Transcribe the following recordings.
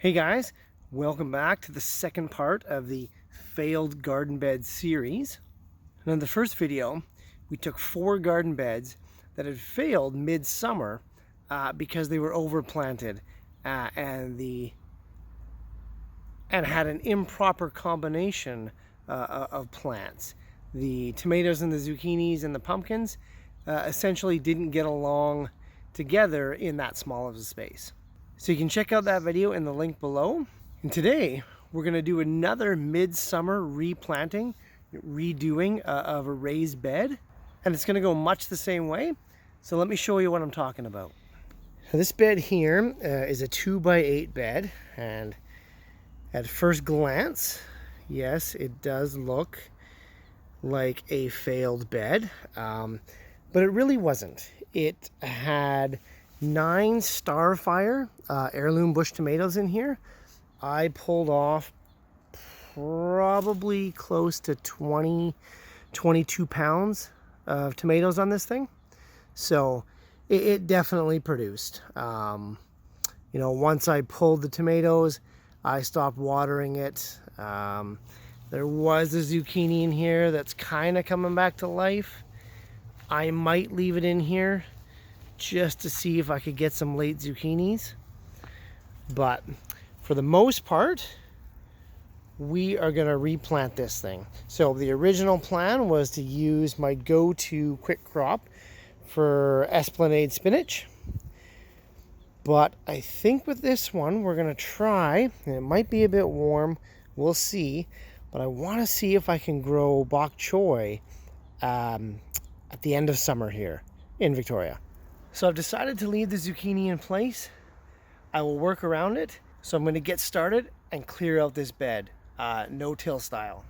Hey guys, welcome back to the second part of the failed garden bed series. And in the first video, we took 4 garden beds that had failed midsummer because they were overplanted and had an improper combination of plants. The tomatoes and the zucchinis and the pumpkins essentially didn't get along together in that small of a space. So you can check out that video in the link below. And today we're going to do another midsummer replanting, redoing of a raised bed. And it's going to go much the same way. So let me show you what I'm talking about. Now this bed here is a 2x8 bed. And at first glance, yes, it does look like a failed bed. But it really wasn't. It had 9 Starfire heirloom bush tomatoes in here. I pulled off probably close to 22 pounds of tomatoes on this thing. So it definitely produced. Once I pulled the tomatoes, I stopped watering it. There was a zucchini in here that's kind of coming back to life. I might leave it in here just to see if I could get some late zucchinis. But for the most part, we are going to replant this thing. So the original plan was to use my go-to quick crop for Esplanade spinach. But I think with this one, we're going to try, and it might be a bit warm, we'll see, but I want to see if I can grow Pac Choi at the end of summer here in Victoria. So I've decided to leave the zucchini in place. I will work around it. So I'm going to get started and clear out this bed, no-till style.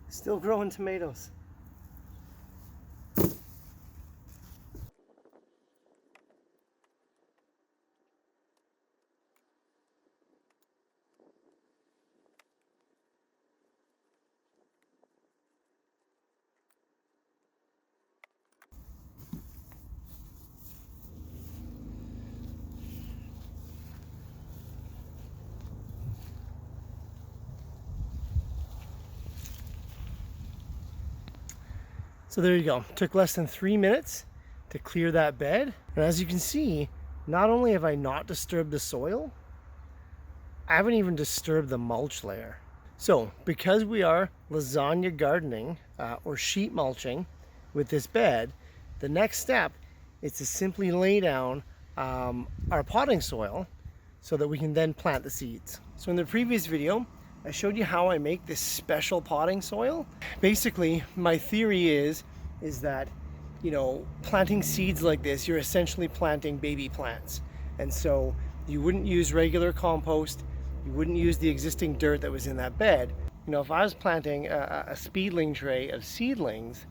Still growing tomatoes. So there you go. Took less than 3 minutes to clear that bed. And as you can see, not only have I not disturbed the soil, I haven't even disturbed the mulch layer. So because we are lasagna gardening or sheet mulching with this bed, the next step is to simply lay down our potting soil so that we can then plant the seeds. So in the previous video, I showed you how I make this special potting soil. Basically, my theory is that, planting seeds like this, you're essentially planting baby plants. And so you wouldn't use regular compost. You wouldn't use the existing dirt that was in that bed. If I was planting a speedling tray of seedlings,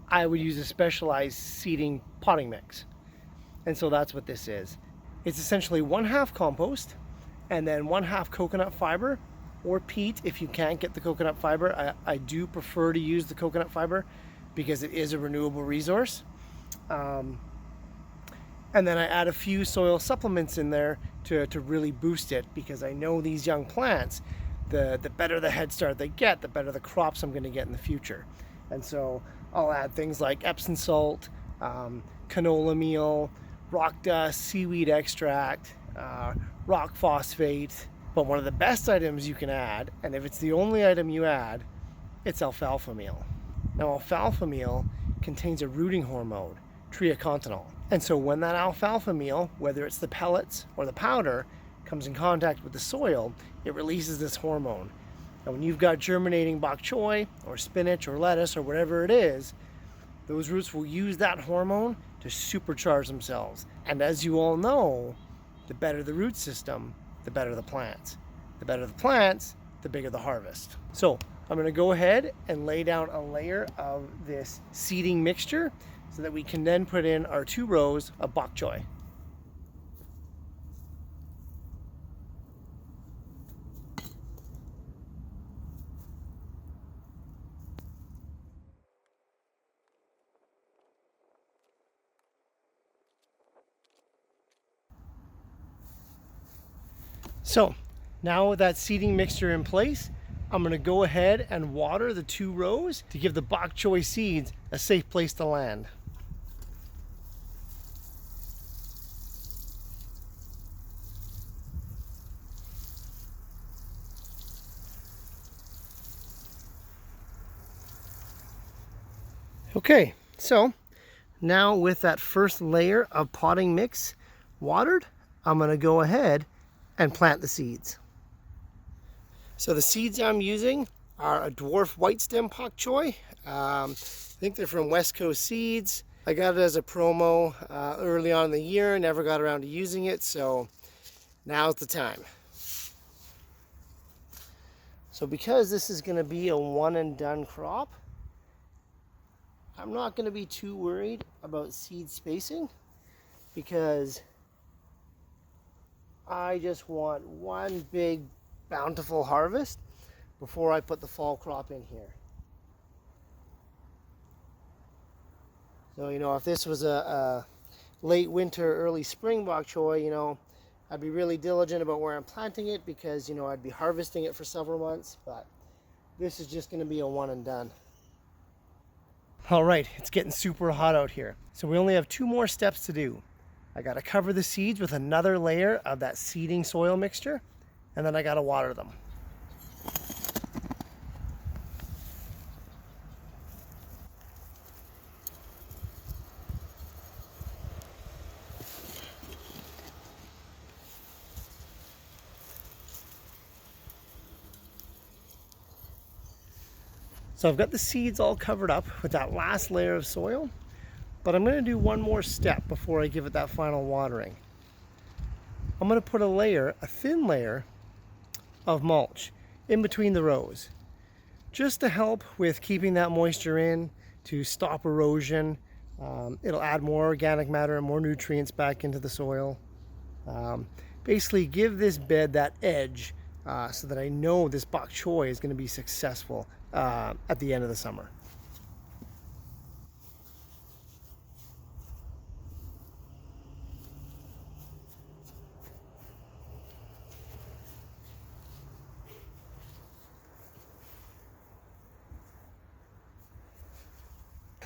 I would use a specialized seeding potting mix. And so that's what this is. It's essentially 1/2 compost and then 1/2 coconut fiber or peat if you can't get the coconut fiber. I do prefer to use the coconut fiber because it is a renewable resource. And then I add a few soil supplements in there to really boost it, because I know these young plants, the better the head start they get, the better the crops I'm going to get in the future. And so I'll add things like Epsom salt, canola meal, rock dust, seaweed extract, rock phosphate. But one of the best items you can add, and if it's the only item you add, it's alfalfa meal. Now alfalfa meal contains a rooting hormone, treacontanol. And so when that alfalfa meal, whether it's the pellets or the powder, comes in contact with the soil, it releases this hormone. And when you've got germinating bok choy or spinach or lettuce or whatever it is, those roots will use that hormone to supercharge themselves. And as you all know, the better the root system, the better the plants. The better the plants, the bigger the harvest. So I'm going to go ahead and lay down a layer of this seeding mixture so that we can then put in our 2 rows of bok choy. So now with that seeding mixture in place, I'm going to go ahead and water the 2 rows to give the Pac Choi seeds a safe place to land. Okay, so now with that first layer of potting mix watered, I'm going to go ahead and plant the seeds. So the seeds I'm using are a dwarf white stem Pac Choi. I think they're from West Coast Seeds. I got it as a promo early on in the year, never got around to using it, so now's the time. So because this is going to be a one and done crop, I'm not going to be too worried about seed spacing, because I just want one big bountiful harvest before I put the fall crop in here. So, you know, if this was a late winter, early spring bok choy, you know, I'd be really diligent about where I'm planting it, because, you know, I'd be harvesting it for several months, but this is just going to be a one and done. All right, it's getting super hot out here, so we only have 2 more steps to do. I got to cover the seeds with another layer of that seeding soil mixture, and then I got to water them. So I've got the seeds all covered up with that last layer of soil, but I'm going to do one more step before I give it that final watering. I'm going to put a thin layer of mulch in between the rows, just to help with keeping that moisture in, to stop erosion. It'll add more organic matter and more nutrients back into the soil. Basically give this bed that edge so that I know this bok choy is going to be successful at the end of the summer.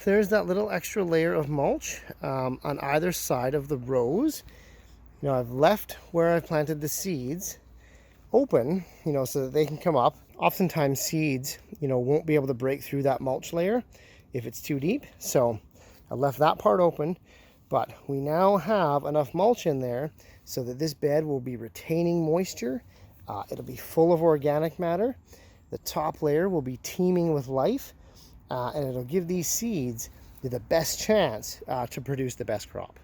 There's that little extra layer of mulch on either side of the rows. You know, I've left where I've planted the seeds open, you know, so that they can come up. Oftentimes seeds, you know, won't be able to break through that mulch layer if it's too deep. So I left that part open, but we now have enough mulch in there so that this bed will be retaining moisture. It'll be full of organic matter. The top layer will be teeming with life, and it'll give these seeds the best chance to produce the best crop.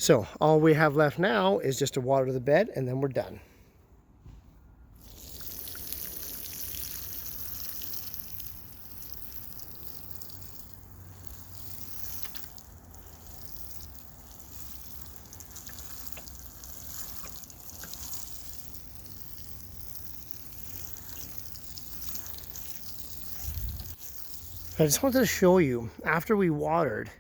So all we have left now is just to water the bed, and then we're done. I just wanted to show you, after we watered,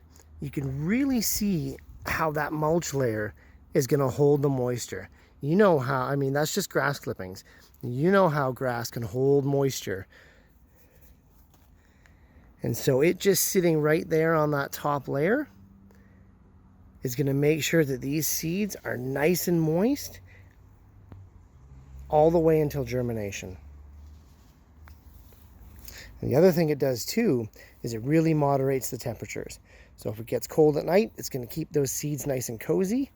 you can really see how that mulch layer is going to hold the moisture. You know how, I mean, that's just grass clippings. You know how grass can hold moisture. And so it just sitting right there on that top layer is going to make sure that these seeds are nice and moist all the way until germination. And the other thing it does too is it really moderates the temperatures. So if it gets cold at night, it's going to keep those seeds nice and cozy.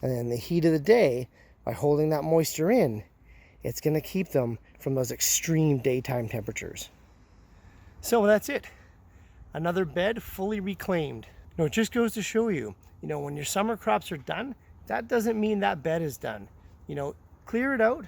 And then the heat of the day, by holding that moisture in, it's going to keep them from those extreme daytime temperatures. So that's it. Another bed fully reclaimed. No, it just goes to show you, you know, when your summer crops are done, that doesn't mean that bed is done. You know, clear it out,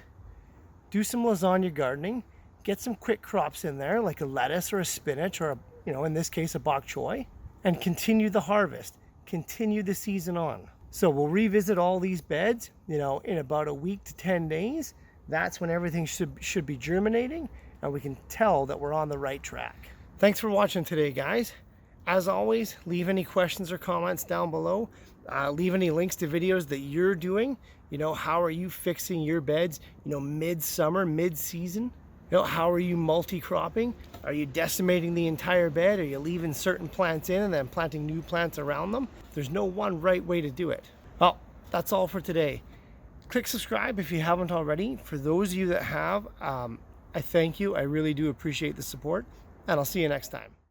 do some lasagna gardening, get some quick crops in there, like a lettuce or a spinach or, you know, in this case, a bok choy, and continue the harvest, continue the season on. So we'll revisit all these beds, you know, in about a week to 10 days. That's when everything should be germinating, and we can tell that we're on the right track. Thanks for watching today, guys. As always, leave any questions or comments down below. Leave any links to videos that you're doing. You know, how are you fixing your beds, you know, mid-summer, mid-season? You know, how are you multi-cropping? Are you decimating the entire bed? Are you leaving certain plants in and then planting new plants around them? There's no one right way to do it. Well, that's all for today. Click subscribe if you haven't already. For those of you that have, I thank you. I really do appreciate the support, and I'll see you next time.